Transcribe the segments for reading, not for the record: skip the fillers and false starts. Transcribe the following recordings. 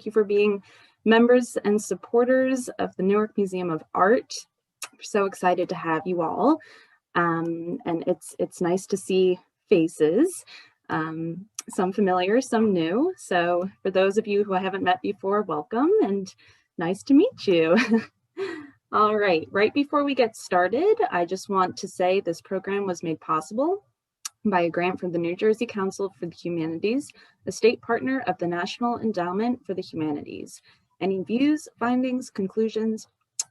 you for being members and supporters of the Newark Museum of Art. We're so excited to have you all. And it's nice to see faces, some familiar, some new. So for those of you who I haven't met before, welcome and nice to meet you. All right before we get started, I just want to say this program was made possible by a grant from the New Jersey Council for the Humanities, a state partner of the National Endowment for the Humanities. Any views, findings, conclusions,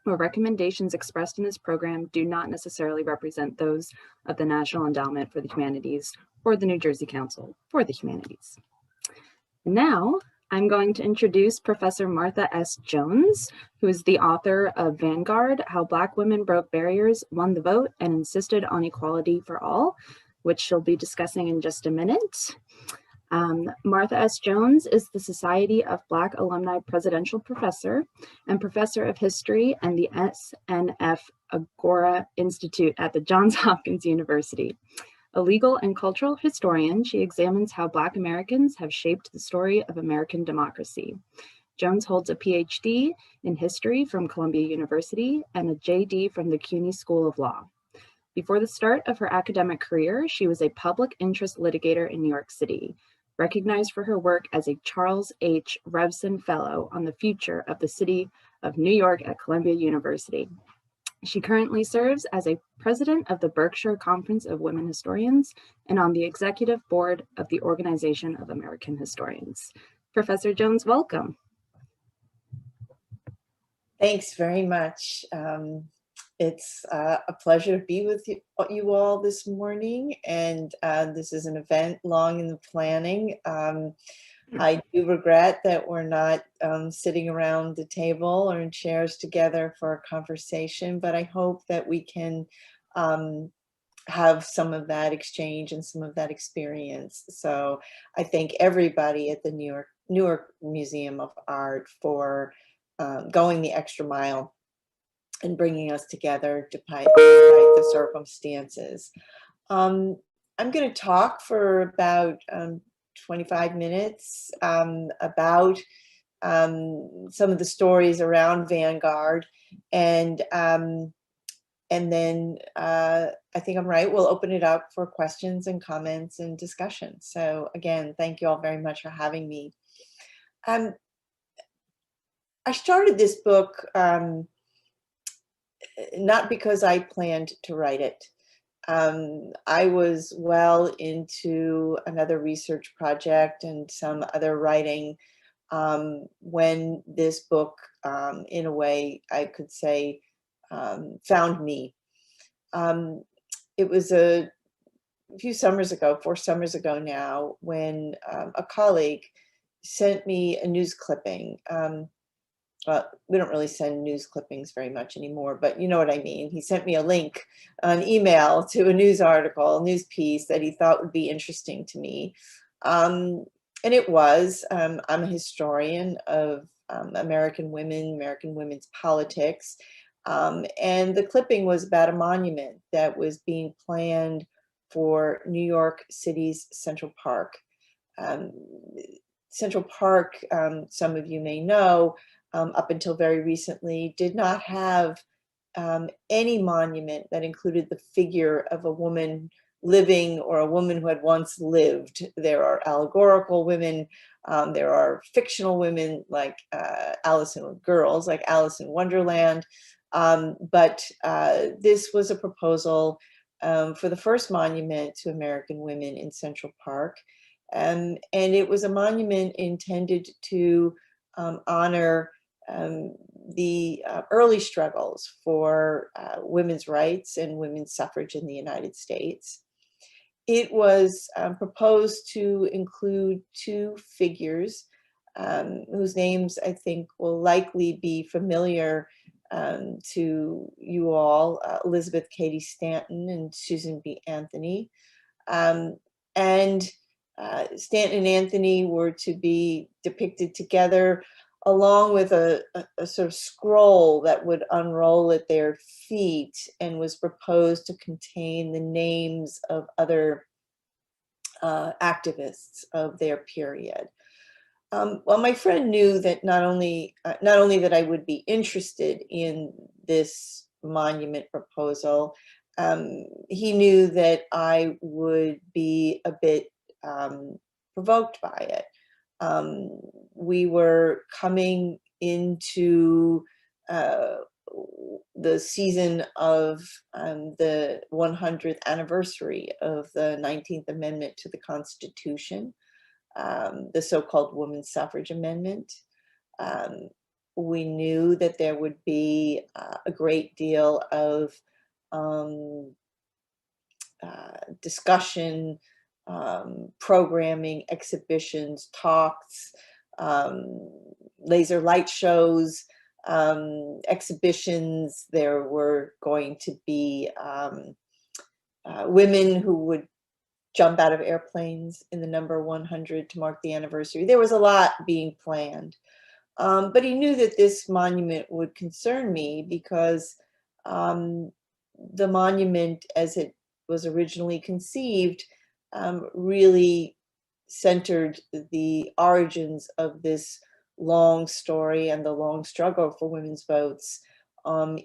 or recommendations expressed in this program do not necessarily represent those of the National Endowment for the Humanities or the New Jersey Council for the Humanities. Now, I'm going to introduce Professor Martha S. Jones, who is the author of Vanguard, How Black Women Broke Barriers, Won the Vote, and Insisted on Equality for All, which she'll be discussing in just a minute. Martha S. Jones is the Society of Black Alumni Presidential Professor and Professor of History and the SNF Agora Institute at the Johns Hopkins University. A legal and cultural historian, she examines how Black Americans have shaped the story of American democracy. Jones holds a PhD in history from Columbia University and a JD from the CUNY School of Law. Before the start of her academic career, she was a public interest litigator in New York City, recognized for her work as a Charles H. Revson Fellow on the future of the city of New York at Columbia University. She currently serves as a president of the Berkshire Conference of Women Historians and on the executive board of the Organization of American Historians. Professor Jones, welcome. Thanks very much. It's a pleasure to be with you all this morning, and this is an event long in the planning. I do regret that we're not sitting around the table or in chairs together for a conversation, but I hope that we can have some of that exchange and some of that experience. So I thank everybody at the Newark Museum of Art for going the extra mile and bringing us together despite the circumstances. I'm going to talk for about 25 minutes about some of the stories around Vanguard, and then I think I'm right, we'll open it up for questions and comments and discussion. So again, thank you all very much for having me. I started this book not because I planned to write it. I was well into another research project and some other writing when this book, in a way, I could say, found me. It was a few summers ago, 4 summers ago now, when a colleague sent me a news clipping. Well, we don't really send news clippings very much anymore, but you know what I mean. He sent me a link, an email to a news article, a news piece that he thought would be interesting to me. And it was. I'm a historian of American women, American women's politics. And the clipping was about a monument that was being planned for New York City's Central Park. Central Park, some of you may know, up until very recently, did not have any monument that included the figure of a woman living or a woman who had once lived. There are allegorical women, there are fictional women like Alice in Wonderland, but this was a proposal for the first monument to American women in Central Park, and it was a monument intended to honor the early struggles for women's rights and women's suffrage in the United States. It was proposed to include 2 figures whose names I think will likely be familiar to you all, Elizabeth Cady Stanton and Susan B. Anthony. And Stanton and Anthony were to be depicted together along with a sort of scroll that would unroll at their feet and was proposed to contain the names of other activists of their period. Well, my friend knew that not only that I would be interested in this monument proposal, he knew that I would be a bit provoked by it. We were coming into uh, the season of the 100th anniversary of the 19th Amendment to the Constitution, the so-called Women's Suffrage Amendment. Um, we knew that there would be a great deal of um, discussion, programming, exhibitions, talks, laser light shows, exhibitions. There were going to be women who would jump out of airplanes in the number 100 to mark the anniversary. There was a lot being planned. But he knew that this monument would concern me because the monument, as it was originally conceived, really centered the origins of this long story and the long struggle for women's votes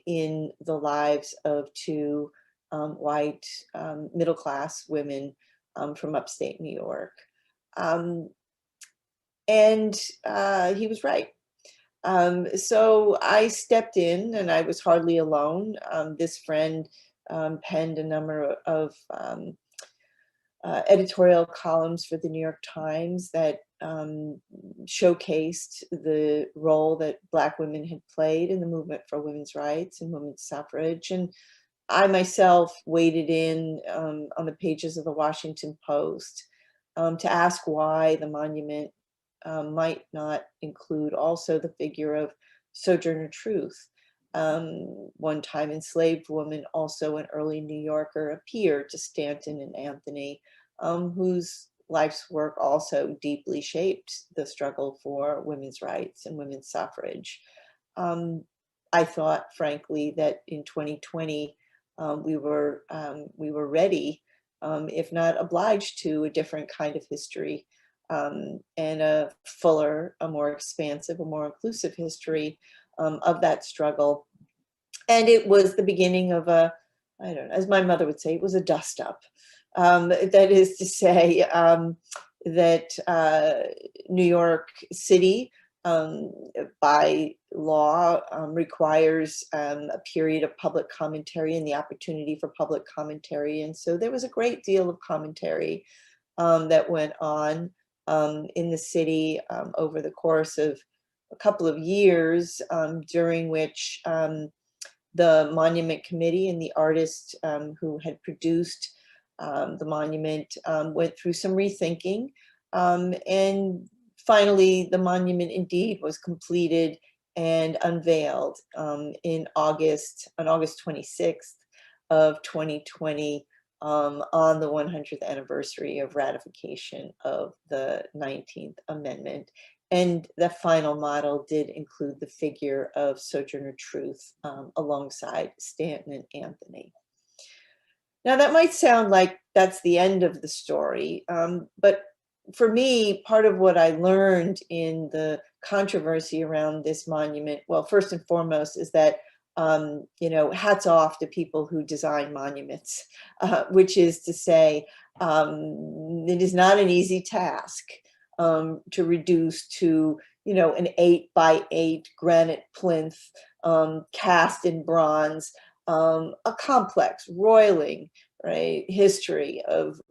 in the lives of two white middle-class women from upstate New York. And he was right. So I stepped in, and I was hardly alone. This friend penned a number of editorial columns for the New York Times that showcased the role that Black women had played in the movement for women's rights and women's suffrage. And I myself waded in on the pages of the Washington Post to ask why the monument might not include also the figure of Sojourner Truth, one time enslaved woman, also an early New Yorker, a peer to Stanton and Anthony, whose life's work also deeply shaped the struggle for women's rights and women's suffrage. I thought, frankly, that in 2020 we were ready, if not obliged to, a different kind of history. And a fuller, a more expansive, a more inclusive history of that struggle. And it was the beginning of a, I don't know, as my mother would say, it was a dust up. That is to say that New York City, by law, requires a period of public commentary and the opportunity for public commentary. And so there was a great deal of commentary that went on in the city over the course of a couple of years, during which the Monument Committee and the artist who had produced the monument went through some rethinking. And finally, the monument indeed was completed and unveiled on August 26th of 2020, on the 100th anniversary of ratification of the 19th Amendment. And the final model did include the figure of Sojourner Truth alongside Stanton and Anthony. Now, that might sound like that's the end of the story, but for me, part of what I learned in the controversy around this monument, well, first and foremost, is that hats off to people who design monuments, which is to say, it is not an easy task to reduce to, an 8x8 granite plinth cast in bronze, a complex, roiling, right, history of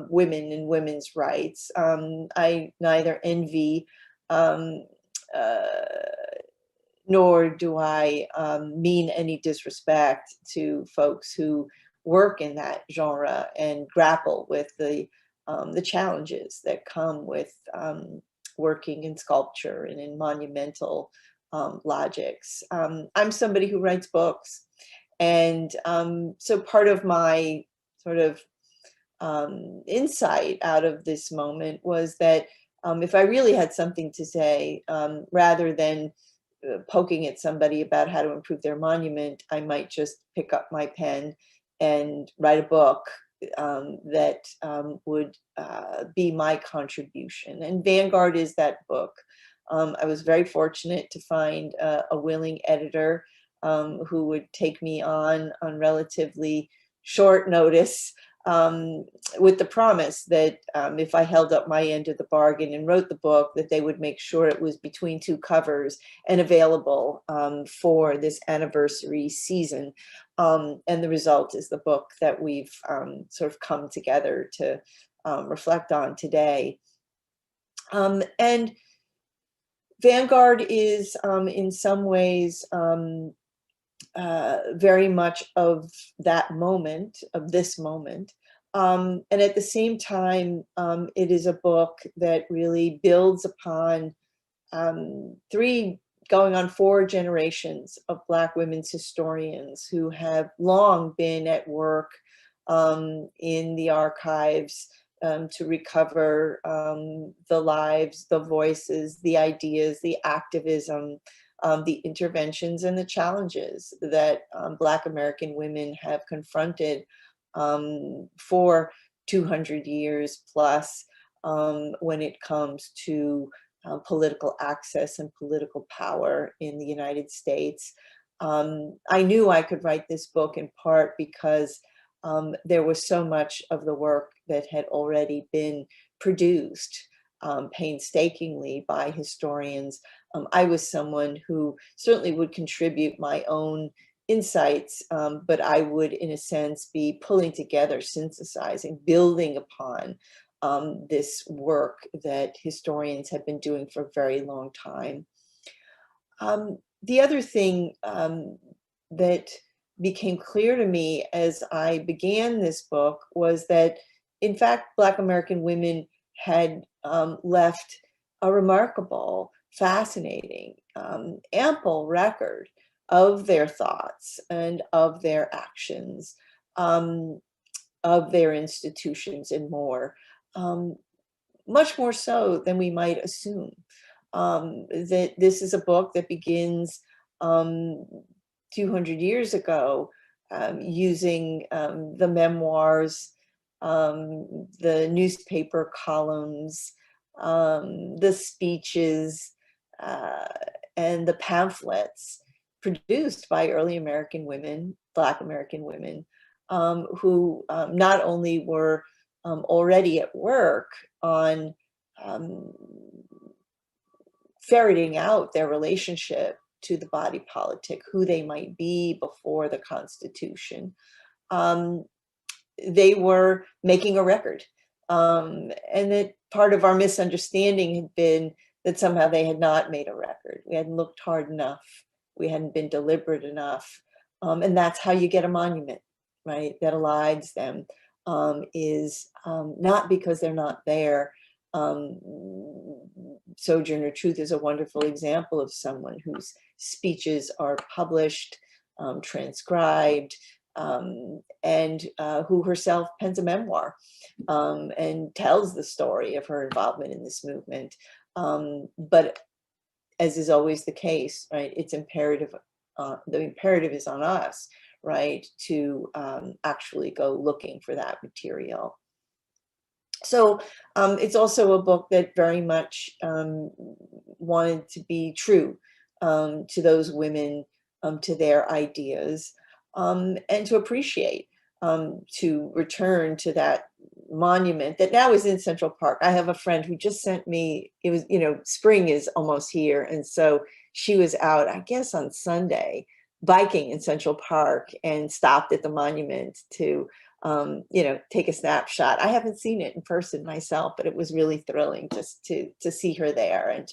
women and women's rights. I neither envy nor do I mean any disrespect to folks who work in that genre and grapple with the challenges that come with working in sculpture and in monumental logics. I'm somebody who writes books, and so part of my sort of insight out of this moment was that if I really had something to say, rather than poking at somebody about how to improve their monument, I might just pick up my pen and write a book that would be my contribution. And Vanguard is that book. I was very fortunate to find a willing editor who would take me on relatively short notice, with the promise that if I held up my end of the bargain and wrote the book, that they would make sure it was between two covers and available for this anniversary season. And the result is the book that we've sort of come together to reflect on today. And Vanguard is in some ways very much of that moment, of this moment. And at the same time, it is a book that really builds upon 3 going on 4 generations of Black women's historians who have long been at work in the archives to recover the lives, the voices, the ideas, the activism, the interventions and the challenges that Black American women have confronted for 200 years plus when it comes to political access and political power in the United States. I knew I could write this book in part because there was so much of the work that had already been produced painstakingly by historians. I was someone who certainly would contribute my own insights, but I would, in a sense, be pulling together, synthesizing, building upon this work that historians have been doing for a very long time. The other thing that became clear to me as I began this book was that, in fact, Black American women had left a remarkable, fascinating, ample record of their thoughts and of their actions, of their institutions and more, much more so than we might assume. That this is a book that begins 200 years ago using the memoirs, the newspaper columns, the speeches, and the pamphlets produced by early American women, Black American women, who not only were already at work on ferreting out their relationship to the body politic, who they might be before the Constitution. They were making a record. And that part of our misunderstanding had been that somehow they had not made a record. We hadn't looked hard enough. We hadn't been deliberate enough. And that's how you get a monument, right? That aligns them, is not because they're not there. Sojourner Truth is a wonderful example of someone whose speeches are published, transcribed, and who herself pens a memoir and tells the story of her involvement in this movement. But as is always the case, right, it's imperative, the imperative is on us, right, to actually go looking for that material. So it's also a book that very much wanted to be true to those women, to their ideas, and to appreciate, to return to that monument that now is in Central Park. I have a friend who just sent me, it was, you know, spring is almost here. And so she was out, I guess on Sunday, biking in Central Park and stopped at the monument to you know, take a snapshot. I haven't seen it in person myself, but it was really thrilling just to see her there and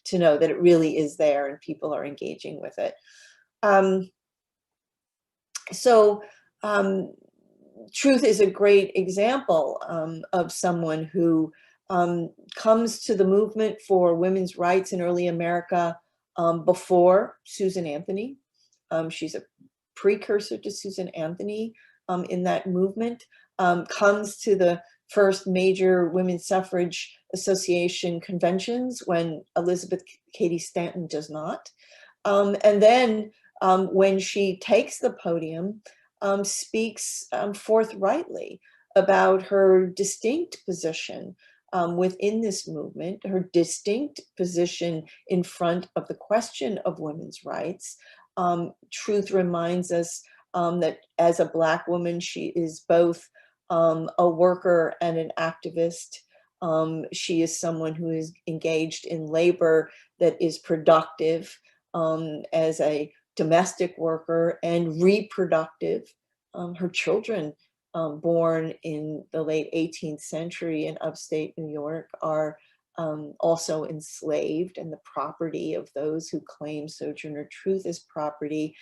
to know that it really is there and people are engaging with it. So Truth is a great example of someone who comes to the movement for women's rights in early America before Susan Anthony. She's a precursor to Susan Anthony in that movement, comes to the first major women's suffrage association conventions when Elizabeth Cady Stanton does not. And then when she takes the podium, speaks forthrightly about her distinct position within this movement, her distinct position in front of the question of women's rights. Truth reminds us that as a Black woman, she is both a worker and an activist. She is someone who is engaged in labor that is productive as a domestic worker and reproductive. Her children, born in the late 18th century in upstate New York, are also enslaved and the property of those who claim Sojourner Truth as property.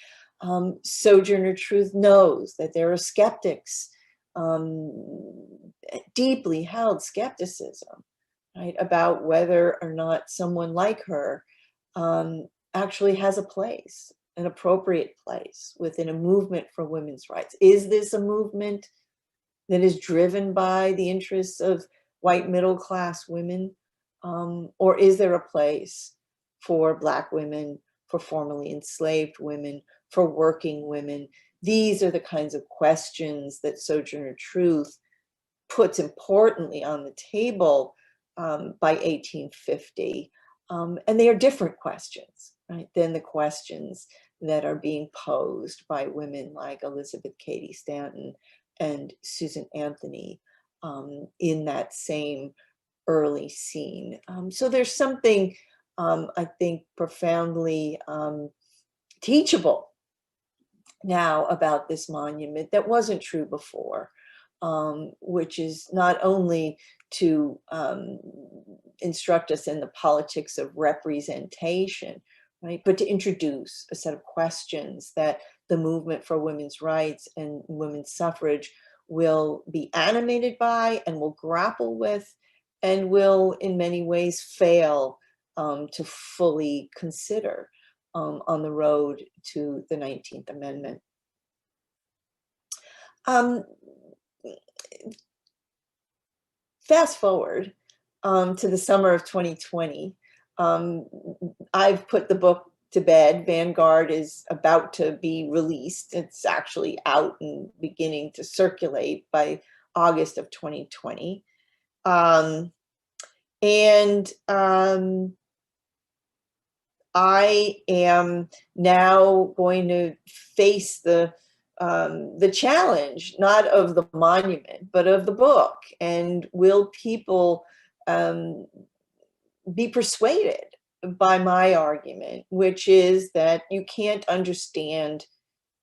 Sojourner Truth knows that there are skeptics, deeply held skepticism, right, about whether or not someone like her actually has a place, an appropriate place within a movement for women's rights. Is this a movement that is driven by the interests of white middle-class women? Or is there a place for Black women, for formerly enslaved women, for working women? These are the kinds of questions that Sojourner Truth puts importantly on the table by 1850. And they are different questions, right, than the questions that are being posed by women like Elizabeth Cady Stanton and Susan Anthony in that same early scene. So there's something, I think, profoundly teachable now about this monument that wasn't true before, which is not only to instruct us in the politics of representation, right, but to introduce a set of questions that the movement for women's rights and women's suffrage will be animated by and will grapple with and will in many ways fail to fully consider on the road to the 19th Amendment. Fast forward to the summer of 2020. I've put the book to bed. Vanguard is about to be released. It's actually out and beginning to circulate by August of 2020. I am now going to face the challenge, not of the monument, but of the book. And will people be persuaded by my argument, which is that you can't understand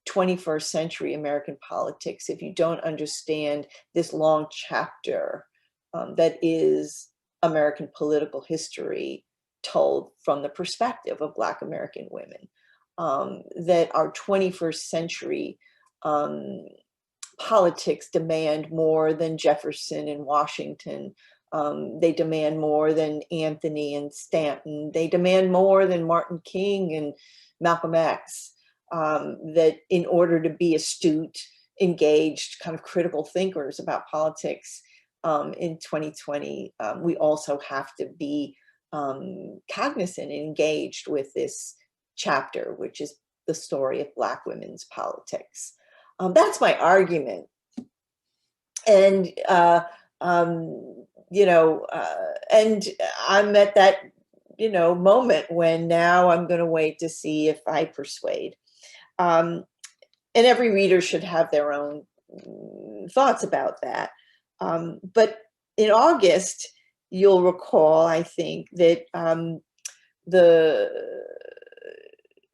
21st century American politics if you don't understand this long chapter that is American political history told from the perspective of Black American women, that our 21st century politics demand more than Jefferson and Washington. They demand more than Anthony and Stanton. They demand more than Martin King and Malcolm X. That in order to be astute, engaged, kind of critical thinkers about politics in 2020, we also have to be cognizant and engaged with this chapter, which is the story of Black women's politics. That's my argument. And, and I'm at that, moment when now I'm going to wait to see if I persuade. And every reader should have their own thoughts about that. But in August, you'll recall, I think, that the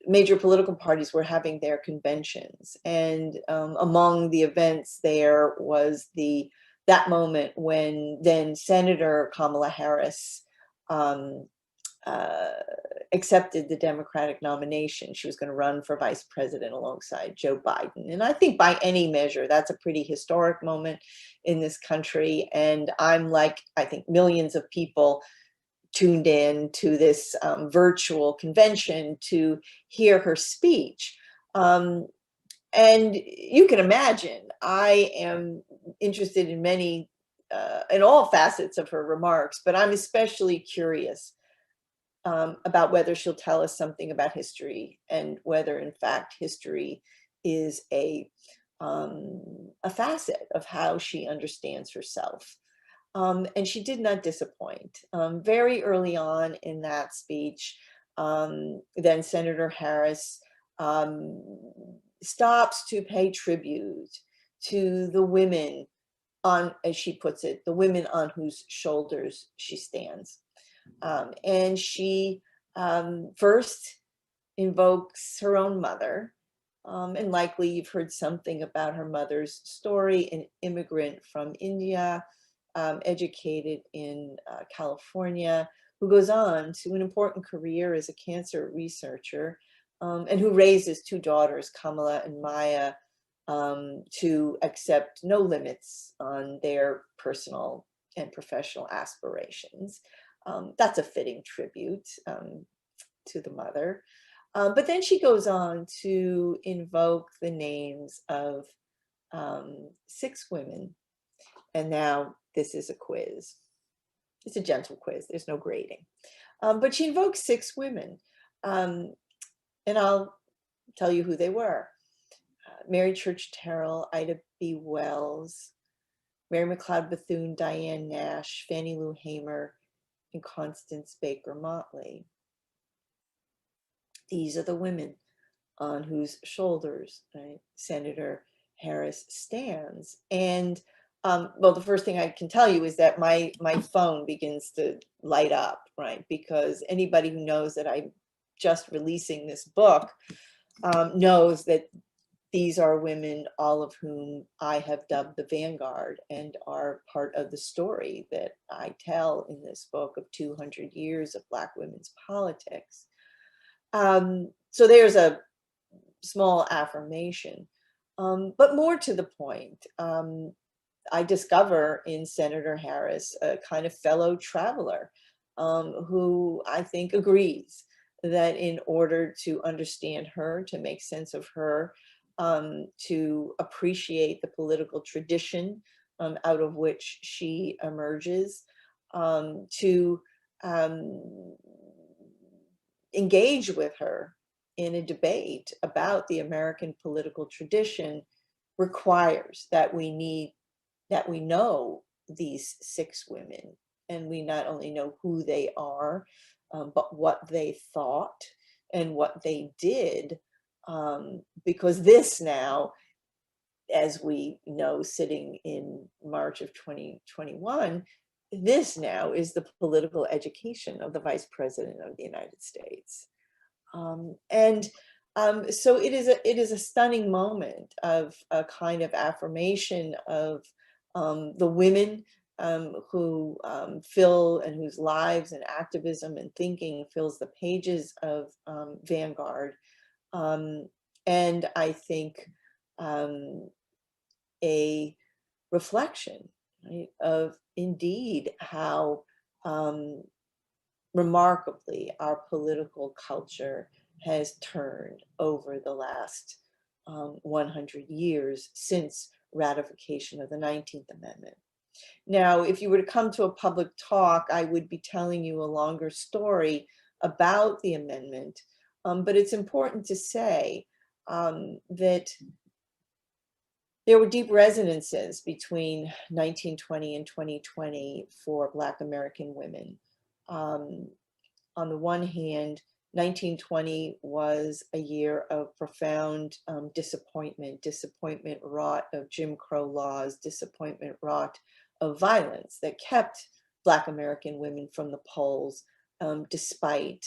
major political parties were having their conventions. And among the events there was that moment when then Senator Kamala Harris accepted the Democratic nomination. She was going to run for vice president alongside Joe Biden. And I think by any measure, that's a pretty historic moment in this country. And I'm like, I think millions of people tuned in to this virtual convention to hear her speech. And you can imagine, I am interested in in all facets of her remarks, but I'm especially curious about whether she'll tell us something about history and whether in fact history is a a facet of how she understands herself. And she did not disappoint. Very early on in that speech, then Senator Harris stops to pay tribute to the women on, as she puts it, the women on whose shoulders she stands. And she first invokes her own mother. And likely you've heard something about her mother's story, an immigrant from India, educated in California, who goes on to an important career as a cancer researcher, and who raises two daughters, Kamala and Maya, to accept no limits on their personal and professional aspirations. That's a fitting tribute to the mother. But then she goes on to invoke the names of 6 women. And now this is a quiz. It's a gentle quiz. There's no grading. But she invokes 6 women. And I'll tell you who they were. Mary Church Terrell, Ida B. Wells, Mary McLeod Bethune, Diane Nash, Fannie Lou Hamer, and Constance Baker Motley. These are the women on whose shoulders, right, Senator Harris stands. And well, the first thing I can tell you is that my phone begins to light up, right? Because anybody who knows that I'm just releasing this book knows that these are women, all of whom I have dubbed the Vanguard, and are part of the story that I tell in this book of 200 years of Black women's politics. So there's a small affirmation, but more to the point, I discover in Senator Harris a kind of fellow traveler who I think agrees that in order to understand her, to make sense of her, to appreciate the political tradition out of which she emerges, to engage with her in a debate about the American political tradition requires that we know these 6 women, and we not only know who they are, but what they thought and what they did, because this now, as we know, sitting in March of 2021, this now is the political education of the Vice President of the United States. So it is a stunning moment of a kind of affirmation of the women who fill, and whose lives and activism and thinking fills the pages of Vanguard. And I think a reflection, right, of indeed how remarkably our political culture has turned over the last 100 years since ratification of the 19th Amendment. Now, if you were to come to a public talk, I would be telling you a longer story about the amendment, but it's important to say that there were deep resonances between 1920 and 2020 for Black American women. On the one hand, 1920 was a year of profound disappointment wrought of Jim Crow laws, disappointment wrought of violence that kept Black American women from the polls, despite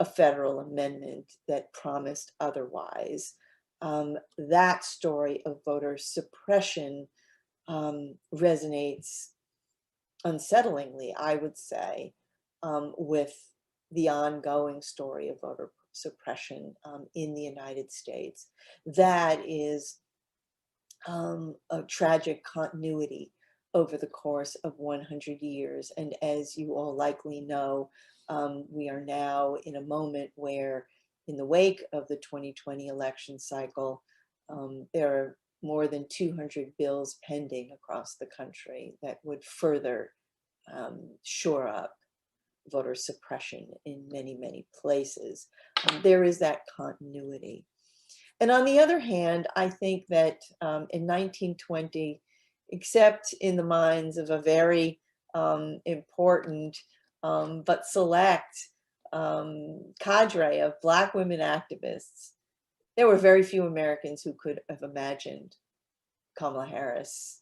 a federal amendment that promised otherwise. That story of voter suppression resonates unsettlingly, I would say, with the ongoing story of voter suppression in the United States. That is a tragic continuity over the course of 100 years. And as you all likely know, we are now in a moment where, in the wake of the 2020 election cycle, there are more than 200 bills pending across the country that would further shore up voter suppression in many, many places. There is that continuity. And on the other hand, I think that in 1920, except in the minds of a very important but select cadre of Black women activists, there were very few Americans who could have imagined Kamala Harris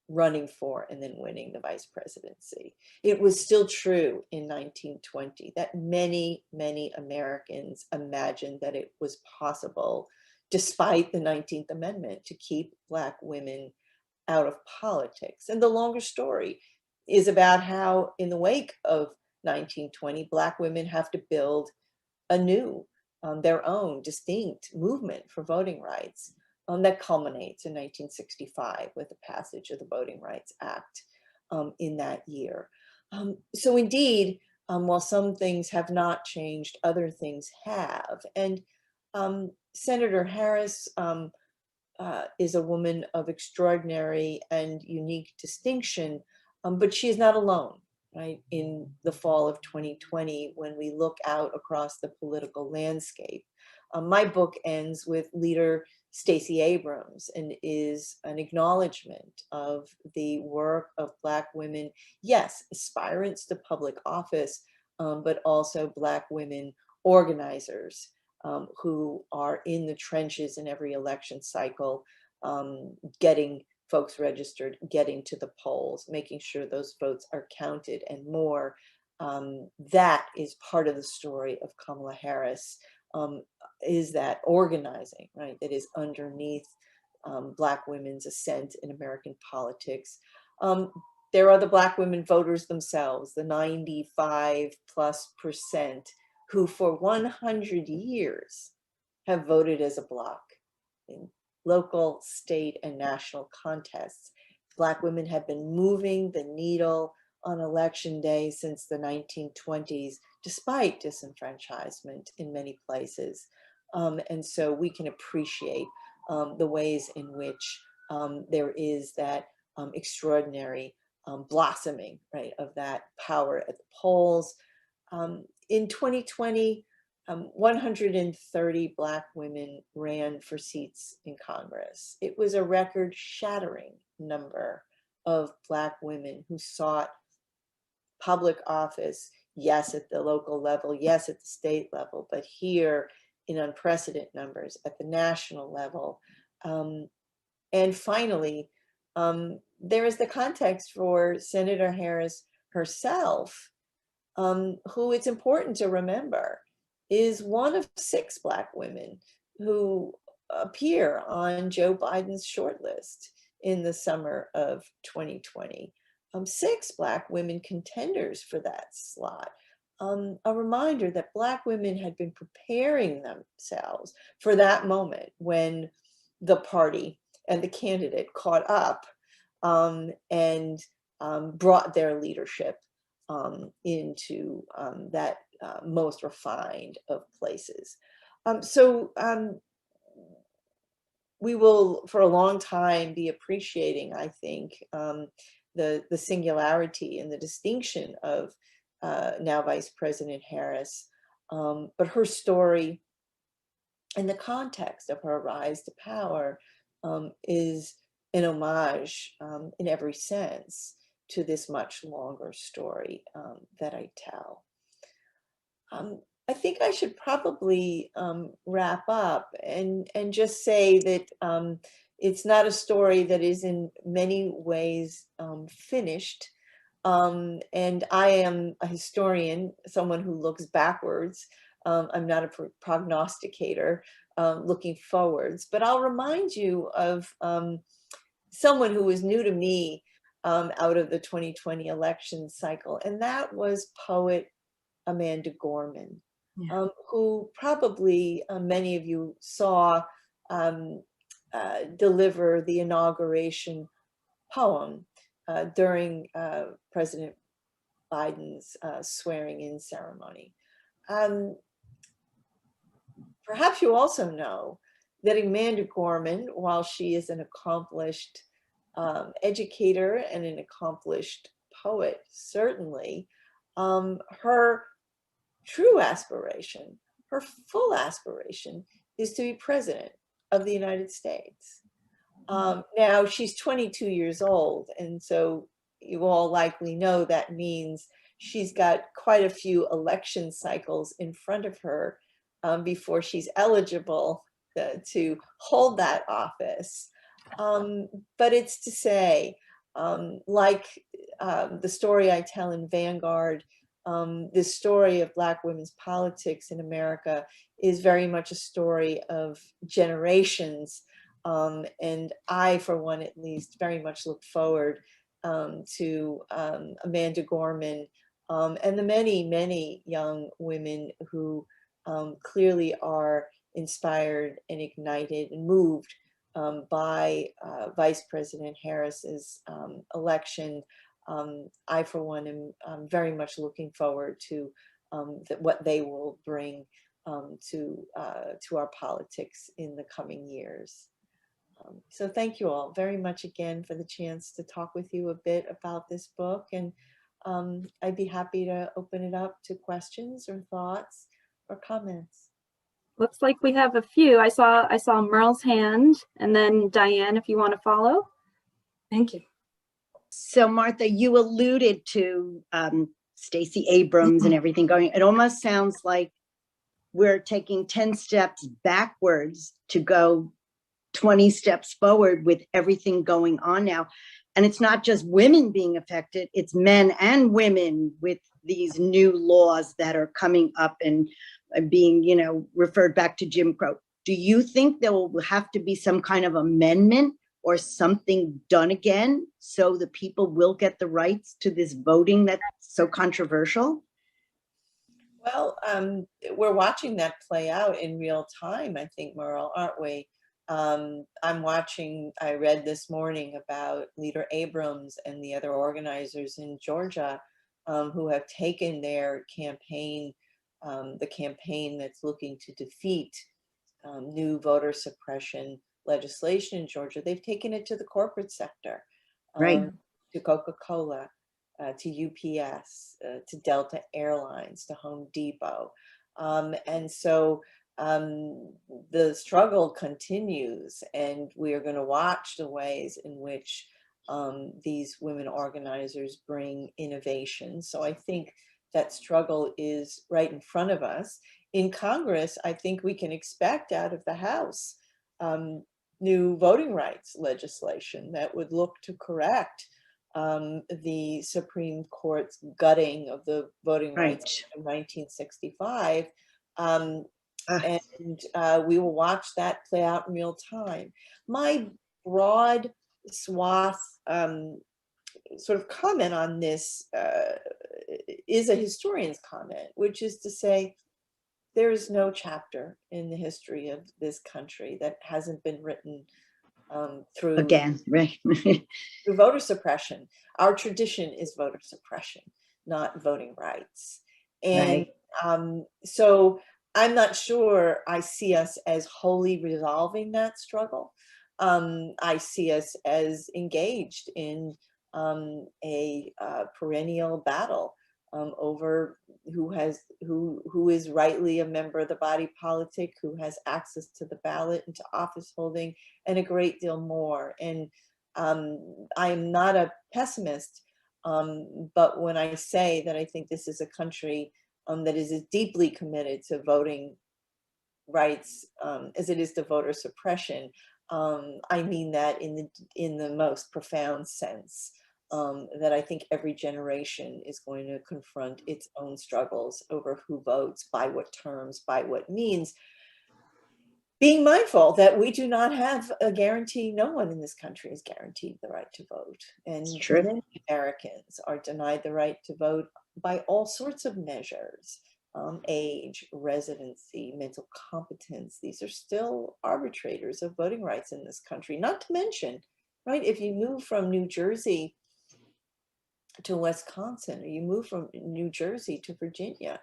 running for and then winning the vice presidency. It was still true in 1920 that many, many Americans imagined that it was possible, despite the 19th Amendment, to keep Black women out of politics. And the longer story is about how, in the wake of 1920, Black women have to build anew their own distinct movement for voting rights. That culminates in 1965 with the passage of the Voting Rights Act in that year. So indeed, while some things have not changed, other things have. And Senator Harris is a woman of extraordinary and unique distinction, but she is not alone, right? In the fall of 2020, when we look out across the political landscape. My book ends with leader Stacey Abrams and is an acknowledgement of the work of Black women, yes, aspirants to public office, but also Black women organizers who are in the trenches in every election cycle, getting folks registered, getting to the polls, making sure those votes are counted and more. That is part of the story of Kamala Harris. Is that organizing, right, that is underneath Black women's ascent in American politics. There are the Black women voters themselves, the 95+% who for 100 years have voted as a bloc in local, state, and national contests. Black women have been moving the needle on election day since the 1920s, despite disenfranchisement in many places. And so we can appreciate the ways in which there is that extraordinary blossoming, right, of that power at the polls. In 2020, 130 Black women ran for seats in Congress. It was a record-shattering number of Black women who sought public office, yes, at the local level, yes, at the state level, but here in unprecedented numbers at the national level. And finally, there is the context for Senator Harris herself, who it's important to remember is one of 6 Black women who appear on Joe Biden's shortlist in the summer of 2020. 6 Black women contenders for that slot. A reminder that Black women had been preparing themselves for that moment when the party and the candidate caught up and brought their leadership into that most refined of places. We will, for a long time, be appreciating, I think, the singularity and the distinction of now Vice President Harris, but her story and the context of her rise to power is an homage in every sense to this much longer story that I tell. I think I should probably wrap up and just say that it's not a story that is in many ways finished. And I am a historian, someone who looks backwards. I'm not a prognosticator looking forwards, but I'll remind you of someone who was new to me out of the 2020 election cycle, and that was poet Amanda Gorman, yeah. Who probably many of you saw deliver the inauguration poem during President Biden's swearing-in ceremony. Perhaps you also know that Amanda Gorman, while she is an accomplished educator and an accomplished poet, certainly, her true aspiration, her full aspiration, is to be president of the United States. Now she's 22 years old, and so you all likely know that means she's got quite a few election cycles in front of her before she's eligible to hold that office. But it's to say, like the story I tell in Vanguard, this story of Black women's politics in America is very much a story of generations. And I, for one at least, very much look forward to Amanda Gorman and the many, many young women who clearly are inspired and ignited and moved by Vice President Harris's election. I, for one, am very much looking forward to what they will bring to our politics in the coming years. So thank you all very much again for the chance to talk with you a bit about this book, and I'd be happy to open it up to questions or thoughts or comments. Looks like we have a few. I saw Merle's hand, and then Diane, if you want to follow. Thank you. So Martha, you alluded to Stacey Abrams and everything going. It almost sounds like we're taking 10 steps backwards to go 20 steps forward with everything going on now. And it's not just women being affected, it's men and women with these new laws that are coming up and being, you know, referred back to Jim Crow. Do you think there will have to be some kind of amendment or something done again so the people will get the rights to this voting that's so controversial? Well, we're watching that play out in real time, I think, Merle, aren't we? I read this morning about Leader Abrams and the other organizers in Georgia who have taken their campaign, the campaign that's looking to defeat new voter suppression legislation in Georgia. They've taken it to the corporate sector, Right. to Coca-Cola, to UPS, to Delta Airlines, to Home Depot. And so the struggle continues, and we are going to watch the ways in which these women organizers bring innovation. So I think that struggle is right in front of us. In Congress, I think we can expect out of the House new voting rights legislation that would look to correct the Supreme Court's gutting of the Voting Rights Act of 1965. And we will watch that play out in real time. My broad swath sort of comment on this is a historian's comment, which is to say, there is no chapter in the history of this country that hasn't been written through through voter suppression. Our tradition is voter suppression, not voting rights. And so I'm not sure I see us as wholly resolving that struggle. I see us as engaged in a perennial battle over who is rightly a member of the body politic, who has access to the ballot and to office holding, and a great deal more. And I am not a pessimist, but when I say that I think this is a country that is as deeply committed to voting rights as it is to voter suppression, I mean that in the most profound sense. That I think every generation is going to confront its own struggles over who votes, by what terms, by what means, being mindful that we do not have a guarantee. No one in this country is guaranteed the right to vote. And many Americans are denied the right to vote by all sorts of measures. Age, residency, mental competence. These are still arbitrators of voting rights in this country. Not to mention, right, if you move from New Jersey to Wisconsin, or you move from New Jersey to Virginia,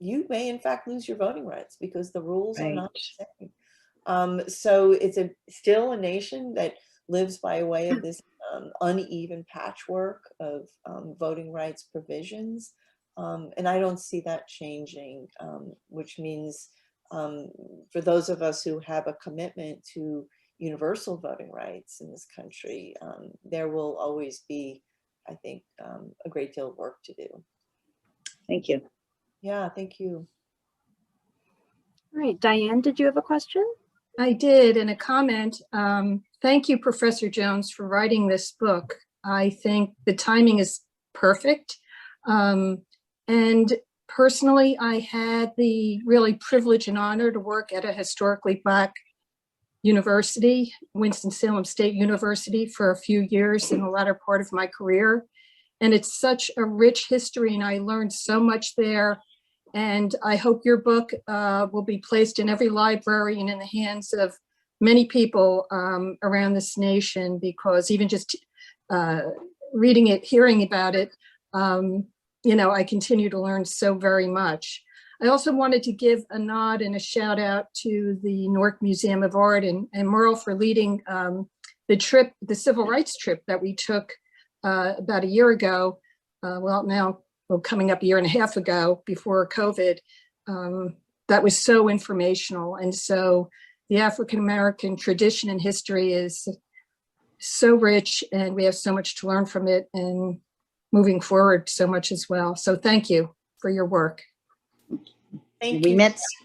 you may in fact lose your voting rights because the rules are not the same. So it's still a nation that lives by way of this uneven patchwork of voting rights provisions. And I don't see that changing, which means for those of us who have a commitment to universal voting rights in this country, there will always be, I think, a great deal of work to do. Thank you. Yeah, thank you. All right, Diane, did you have a question? I did, in a comment. Thank you, Professor Jones, for writing this book. I think the timing is perfect. And personally, I had the really privilege and honor to work at a historically Black university, Winston-Salem State University, for a few years in the latter part of my career. And it's such a rich history, and I learned so much there. And I hope your book will be placed in every library and in the hands of many people around this nation, because even just reading it, hearing about it, you know, I continue to learn so very much. I also wanted to give a nod and a shout out to the Newark Museum of Art and Merle for leading the trip, the civil rights trip that we took about a year ago. Well, coming up a year and a half ago before COVID. That was so informational. And so the African-American tradition and history is so rich, and we have so much to learn from it, and moving forward so much as well. So thank you for your work. Thank you.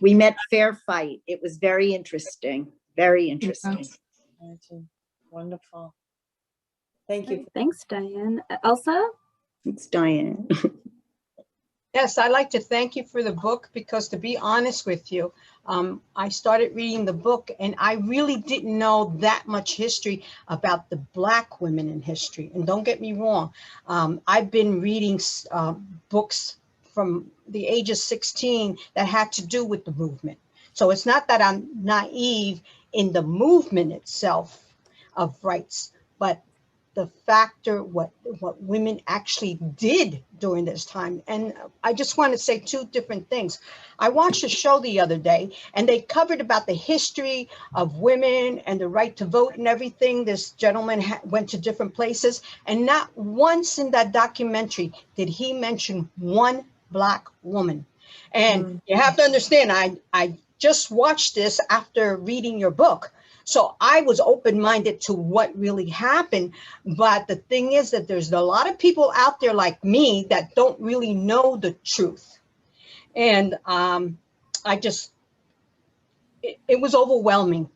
We met Fair Fight. It was very interesting. Very interesting. Wonderful. Thank you. Thanks, Diane. Elsa? It's Diane. Yes, I'd like to thank you for the book, because to be honest with you, I started reading the book and I really didn't know that much history about the Black women in history. And don't get me wrong, I've been reading books from the age of 16 that had to do with the movement. So it's not that I'm naive in the movement itself of rights, but the factor, what women actually did during this time. And I just want to say two different things. I watched a show the other day, and they covered about the history of women and the right to vote and everything. This gentleman went to different places, and not once in that documentary did he mention one Black woman. And you have to understand, I just watched this after reading your book. So I was open-minded to what really happened. But the thing is that there's a lot of people out there like me that don't really know the truth. And it was overwhelming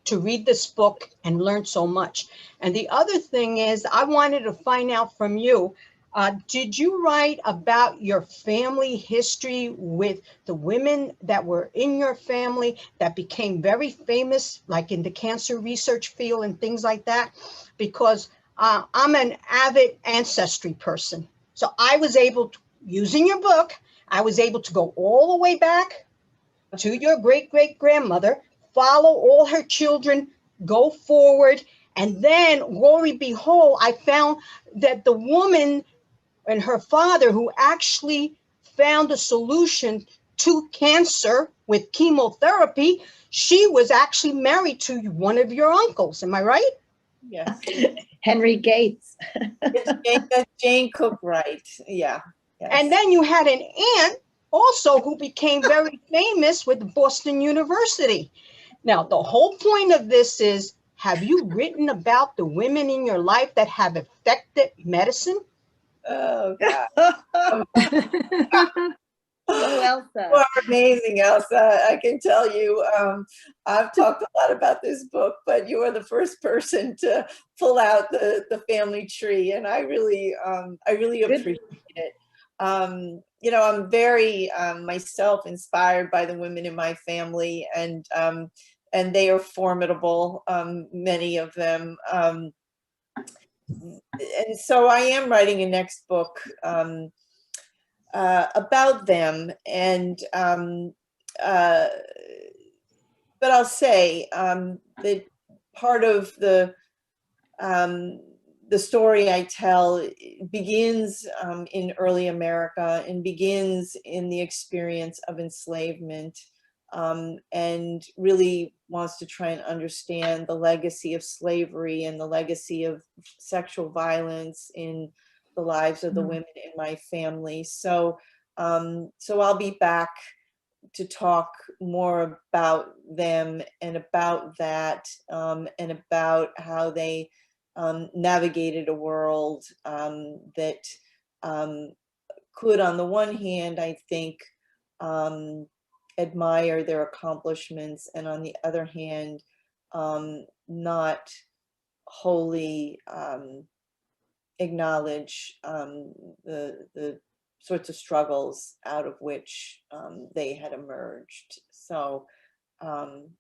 to read this book and learn so much. And the other thing is, I wanted to find out from you, did you write about your family history with the women that were in your family that became very famous, like in the cancer research field and things like that? Because I'm an avid ancestry person. So I was able to, using your book, I was able to go all the way back to your great-great-grandmother, follow all her children, go forward. And then, glory behold, I found that the woman and her father, who actually found a solution to cancer with chemotherapy, she was actually married to one of your uncles. Am I right? Yes. Henry Gates. It's Jane Cook Wright. Yeah. Yes. And then you had an aunt also who became very famous with Boston University. Now, the whole point of this is, have you written about the women in your life that have affected medicine? Oh, God. Hello, Elsa. You are amazing, Elsa. I can tell you, I've talked a lot about this book, but you are the first person to pull out the family tree, and I really appreciate it. You know, I'm very myself inspired by the women in my family, and they are formidable, many of them. And so I am writing a next book about them, and but I'll say that part of the story I tell begins in early America and begins in the experience of enslavement, and really wants to try and understand the legacy of slavery and the legacy of sexual violence in the lives of the women in my family. So I'll be back to talk more about them and about that, and about how they navigated a world that could, on the one hand, I think, admire their accomplishments, and on the other hand, not wholly acknowledge the sorts of struggles out of which they had emerged. So,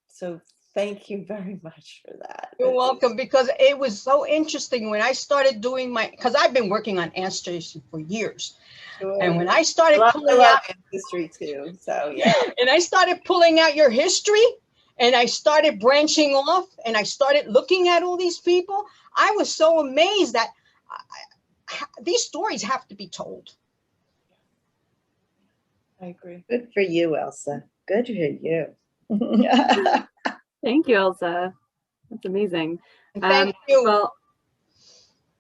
so thank you very much for that. You're welcome, because it was so interesting when I started doing because I've been working on ancestry for years. Sure. And when I started pulling out out history too, so yeah. And I started pulling out your history, and I started branching off, and I started looking at all these people, I was so amazed that these stories have to be told. I agree. Good for you, Elsa. Good for you. Thank you, Elsa. That's amazing. And thank you. Well,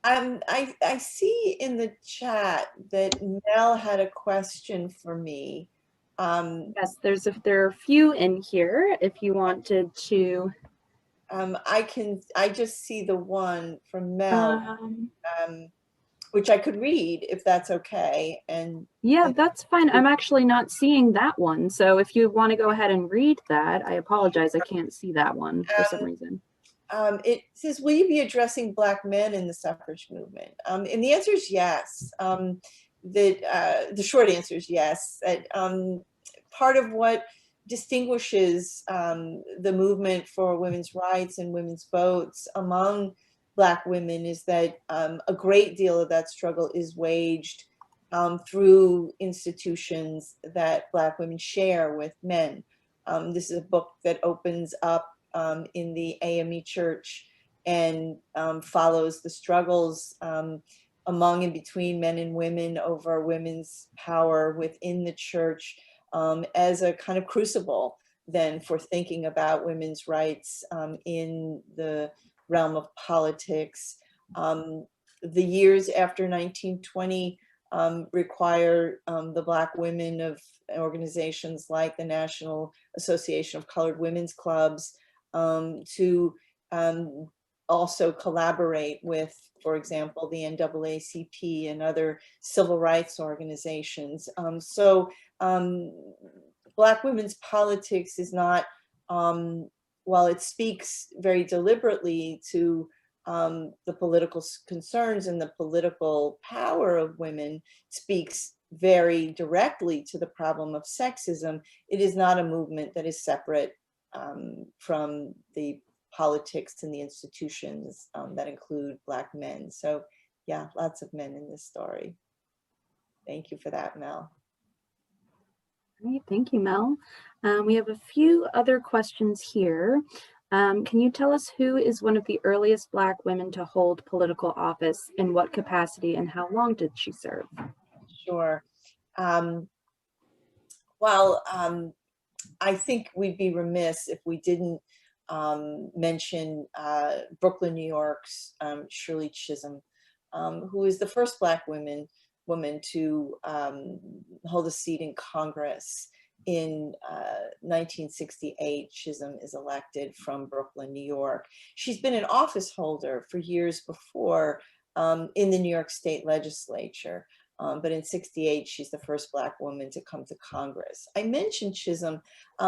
I see in the chat that Mel had a question for me. yes, there are a few in here if you wanted to. I just see the one from Mel, which I could read if that's okay. And yeah, that's fine. I'm actually not seeing that one. So if you want to go ahead and read that, I apologize. I can't see that one for some reason. It says, will you be addressing Black men in the suffrage movement? And the answer is yes. The short answer is yes. That, part of what distinguishes the movement for women's rights and women's votes among Black women is that a great deal of that struggle is waged through institutions that Black women share with men. This is a book that opens up in the AME Church and follows the struggles among and between men and women over women's power within the church, as a kind of crucible then for thinking about women's rights in the realm of politics. The years after 1920 require the Black women of organizations like the National Association of Colored Women's Clubs to also collaborate with, for example, the NAACP and other civil rights organizations. Black women's politics is not, while it speaks very deliberately to the political concerns and the political power of women, speaks very directly to the problem of sexism. It is not a movement that is separate from the politics and the institutions that include Black men. So yeah, lots of men in this story. Thank you for that, Mel. Great, thank you, Mel. We have a few other questions here. Can you tell us who is one of the earliest Black women to hold political office, in what capacity, and how long did she serve? Sure. I think we'd be remiss if we didn't mention Brooklyn, New York's Shirley Chisholm, who is the first Black woman to hold a seat in Congress. In 1968, Chisholm is elected from Brooklyn, New York. She's been an office holder for years before in the New York State Legislature. But in 68, she's the first Black woman to come to Congress. I mentioned Chisholm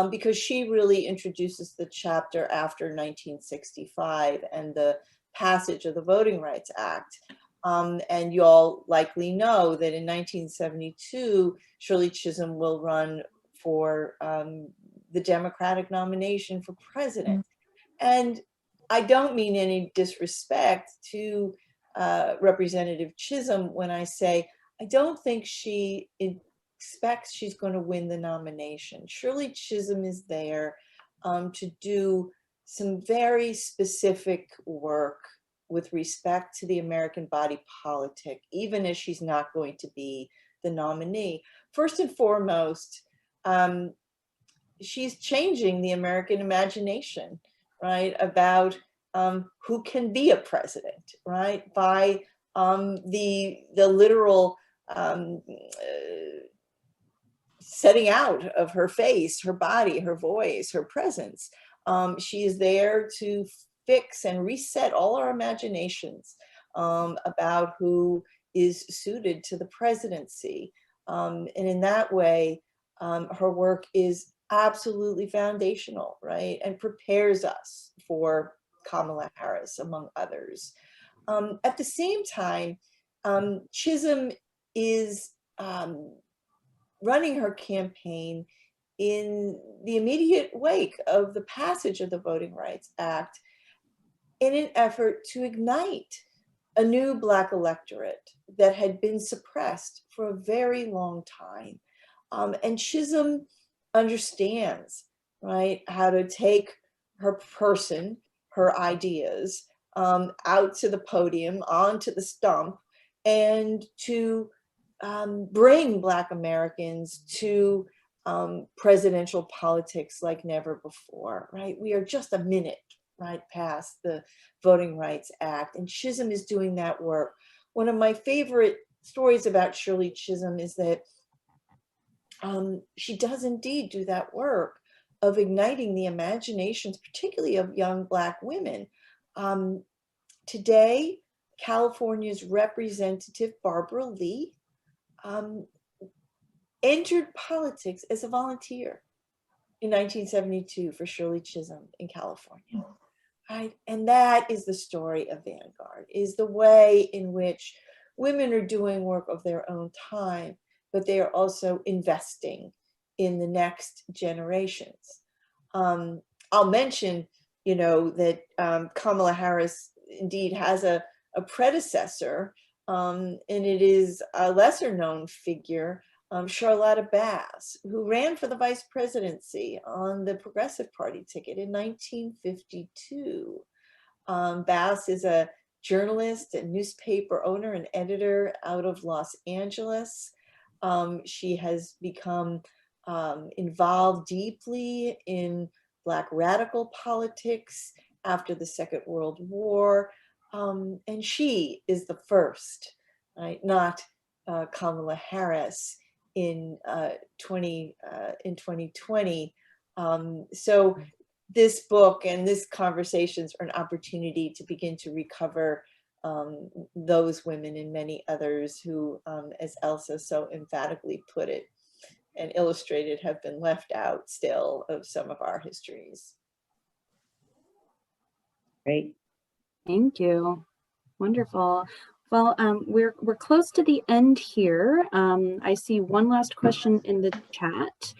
because she really introduces the chapter after 1965 and the passage of the Voting Rights Act. And you all likely know that in 1972, Shirley Chisholm will run for the Democratic nomination for president. And I don't mean any disrespect to Representative Chisholm when I say, I don't think she expects she's going to win the nomination. Shirley Chisholm is there to do some very specific work with respect to the American body politic, even as she's not going to be the nominee. First and foremost, she's changing the American imagination, right, about who can be a president, right, by the literal setting out of her face, her body, her voice, her presence. She is there to fix and reset all our imaginations about who is suited to the presidency. And in that way, her work is absolutely foundational, right? And prepares us for Kamala Harris, among others. At the same time, Chisholm is running her campaign in the immediate wake of the passage of the Voting Rights Act in an effort to ignite a new Black electorate that had been suppressed for a very long time. And Chisholm understands, right, how to take her person, her ideas, out to the podium, onto the stump, and to bring Black Americans to presidential politics like never before, right? We are just a minute, right, past the Voting Rights Act, and Chisholm is doing that work. One of my favorite stories about Shirley Chisholm is that she does indeed do that work of igniting the imaginations, particularly of young Black women. Today, California's Representative Barbara Lee entered politics as a volunteer in 1972 for Shirley Chisholm in California, right? And that is the story of Vanguard, is the way in which women are doing work of their own time, but they are also investing in the next generations. I'll mention, that Kamala Harris indeed has a predecessor, and it is a lesser known figure, Charlotta Bass, who ran for the vice presidency on the Progressive Party ticket in 1952. Bass is a journalist and newspaper owner and editor out of Los Angeles. She has become involved deeply in Black radical politics after the Second World War. And she is the first, right, not Kamala Harris in 2020. So this book and this conversations are an opportunity to begin to recover those women and many others who, as Elsa so emphatically put it and illustrated, have been left out still of some of our histories. Great. Thank you. Wonderful. Well, we're close to the end here. I see one last question in the chat.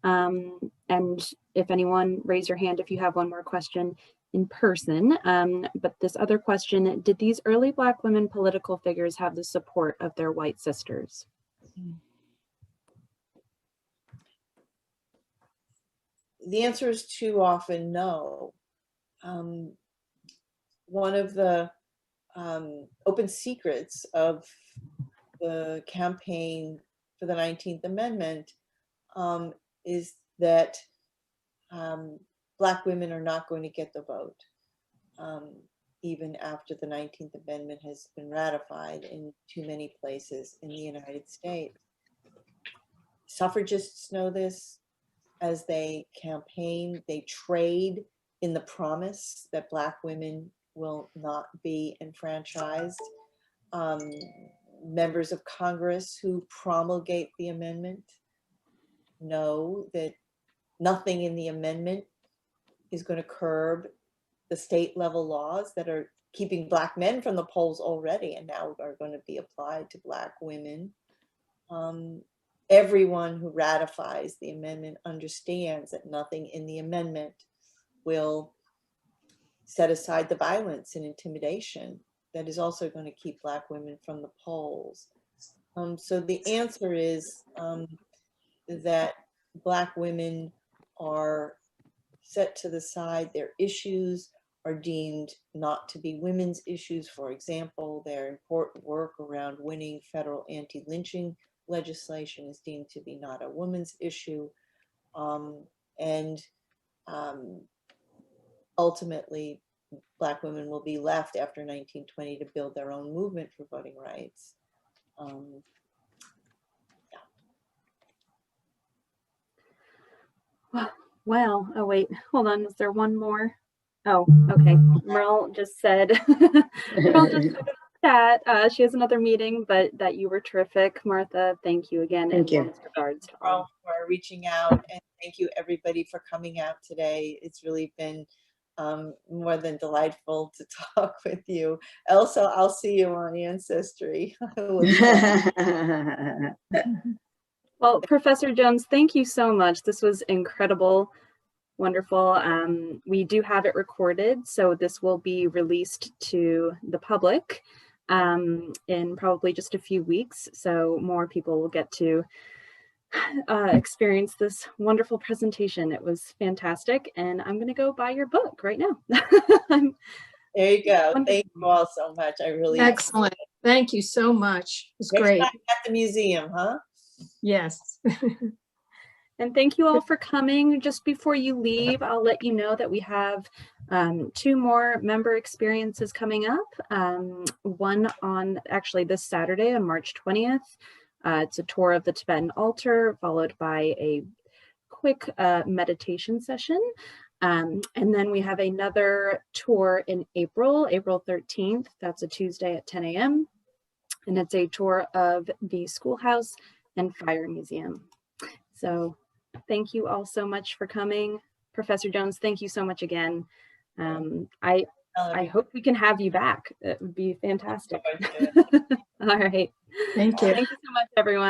And if anyone, raise your hand if you have one more question in person. But this other question, did these early Black women political figures have the support of their white sisters? The answer is too often no. One of the open secrets of the campaign for the 19th Amendment is that Black women are not going to get the vote, even after the 19th Amendment has been ratified in too many places in the United States. Suffragists know this. As they campaign, they trade in the promise that Black women will not be enfranchised. Members of Congress who promulgate the amendment know that nothing in the amendment is going to curb the state level laws that are keeping Black men from the polls already and now are going to be applied to Black women. Everyone who ratifies the amendment understands that nothing in the amendment will set aside the violence and intimidation that is also going to keep Black women from the polls. So the answer is that Black women are set to the side. Their issues are deemed not to be women's issues. For example, their important work around winning federal anti-lynching legislation is deemed to be not a woman's issue. Ultimately, Black women will be left after 1920 to build their own movement for voting rights. Well, oh wait, hold on. Is there one more? Oh, okay. Merle just said, Merle just said in the chat, she has another meeting, but that you were terrific. Martha, thank you again. Thank and you. warmest regards to all. For reaching out, and thank you everybody for coming out today. It's really been more than delightful to talk with you. Elsa, I'll see you on Ancestry. Well, Professor Jones, thank you so much. This was incredible, wonderful. We do have it recorded, so this will be released to the public in probably just a few weeks. So more people will get to experience this wonderful presentation. It was fantastic, and I'm going to go buy your book right now. There you go. Thank you all so much. I really Excellent. Thank you so much. It was Next great. time at the museum, huh? Yes. And thank you all for coming. Just before you leave, I'll let you know that we have 2 more member experiences coming up. One on actually this Saturday on March 20th. It's a tour of the Tibetan altar, followed by a quick meditation session. And then we have another tour in April 13th. That's a Tuesday at 10 a.m. And it's a tour of the Schoolhouse and Fire Museum. So thank you all so much for coming. Professor Jones, thank you so much again. I hope we can have you back. It would be fantastic. All right. Thank you. Thank you so much, everyone.